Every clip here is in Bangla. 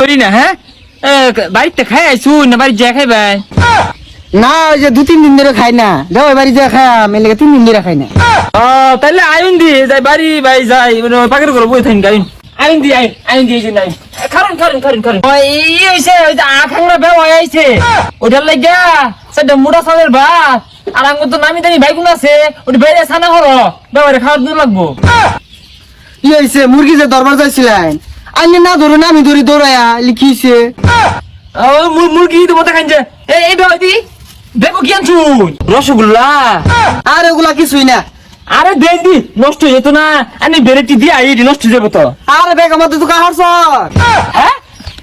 করি না হ্যাঁ বাড়িতে খাই আইছু না বাড়ি যা খাই ভাই না ওই যে 2-3 দিন ধরে খাই না যাও বাড়ি যা খাই মেলে 3 দিন ধরে খাই না ও তাহলে আইন দি যাই বাড়ি ভাই যাই পাকের করে বই থাকি আইন আইন দি আইন দি যে নাই কারণ ওই এই হইছে ওই যে আখাংরা বে ওই আইছে ওটার লাগা সেটা মুড়া সালের ভাত আর আঙ্গ তো নামি দামি ভাই কোন আছে ওটা বাইরে ছানা হলো বেবারে খাওয়া দূর লাগবো কি হইছে মুরগি যে দরবার যাইছিলেন আইনে না ধরো না আমি ধরি দৌড়ায়া লিখিছে ও মুরগি তো মতো খাইছে এই বেবাই দি দেখো কি আনছু রসগোল্লা আর ওগুলা কিছুই না আরে দেন দি নষ্ট হয়ে যেত না আমি বেরেটি দিয়ে আই নষ্ট হয়ে যাবো তো আরে বেগ আমাদের তো কাহার সর হ্যাঁ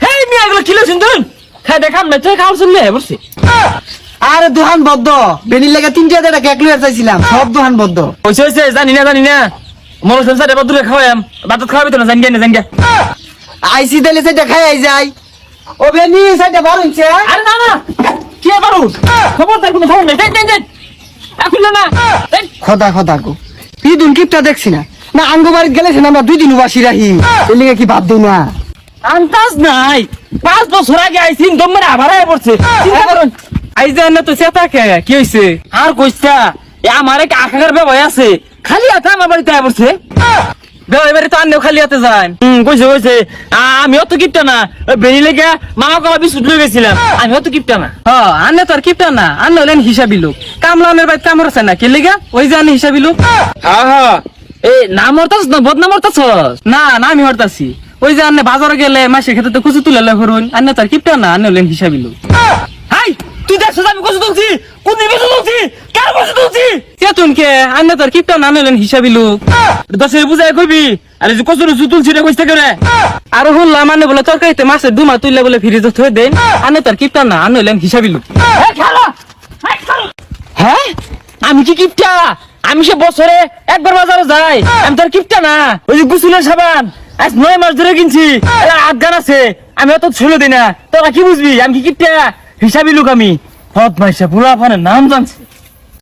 হেই মিয়া এগুলো কিলো শুনতুন খাই দেখাম না তুই খাওয়ার শুনলে বসে আরে দোকান বদ্ধ বেনির লাগা 3টা টাকা কেক লইয়া চাইছিলাম সব দোকান বদ্ধ হইছে জানি না মনে সংসার এবার দূরে খাওয়াম বাতাত খাওয়াবি তো না জানি না আইসি দিলে সেটা খাই আই যাই ও বেনি সেটা বারুনছে আরে না কি বারু খবর তার কোনো খবর নেই দেন এখন না খোদা গো পিদুন কিপটা দেখছি না না আঙ্গ বাড়িতে গেলে আমরা 2 দিন উবাসী রাহি এর লিগে কি ভাব দেই না আন্তাজ নাই 5 বছর আগে আইছিন দমরে আবার আয় পড়ছে চিন্তা করুন আই যায় না তো সেটা কে কি হইছে আর কইছা এ আমার এক আখার ব্যবহার আছে খালি হাতে আমার বাড়িতে আয় পড়ছে এবারে তো আন্নেও খালি হাতে যায় কইছে আমিও তো কিপটা না বেরি লেগে মামা কলা বিস্কুট লয়ে গেছিলাম আমিও তো কিপটা না আন্নে তো আর কিপটা না আন্নে হলেন হিসাবি লোক কামলানের বাইত কামর আছে না কে লিগা ওই যে আন্নে হিসাবি লোক হ্যাঁ এই নাম হরতাস না বদনাম হরতাস না আমি হরতাছি ওই যে আন্নে বাজারে গেলে মাসের ক্ষেত্রে তো কুচু তুলে লহরুন আন্নে তো আর কিপটা না আন্নে হলেন হিসাবি লোক হাই তুই দেখছিস আমি কত তুলছি কোন দিন কত তুলছি কার কত তুলছি চেতন কে আন্নে তো আর কিপটা না আন্নে হলেন হিসাবি লোক দশের বুঝাই কইবি আরে যে কত তুলছি রে কইতে করে আর শুনলাম আন্নে বলে তরকারিতে মাছের ডুমা তুললে বলে ফ্রিজে থই দেন আন্নে তো আর কিপটা না আন্নে হলেন হিসাবি লোক হ্যাঁ আমি কি কিপটা আমি সে বছরে একবার বাজারে যাই আমি তোর কিপটা না ওই যে গুসুলের সাবান আজ 9 মাস ধরে কিনছি আটগান আছে আমি অত ছিল দিই না তোরা কি বুঝবি আমি কি কিপটা হিসাবি লোক আমি হত মাইসা পুরা নাম জানছি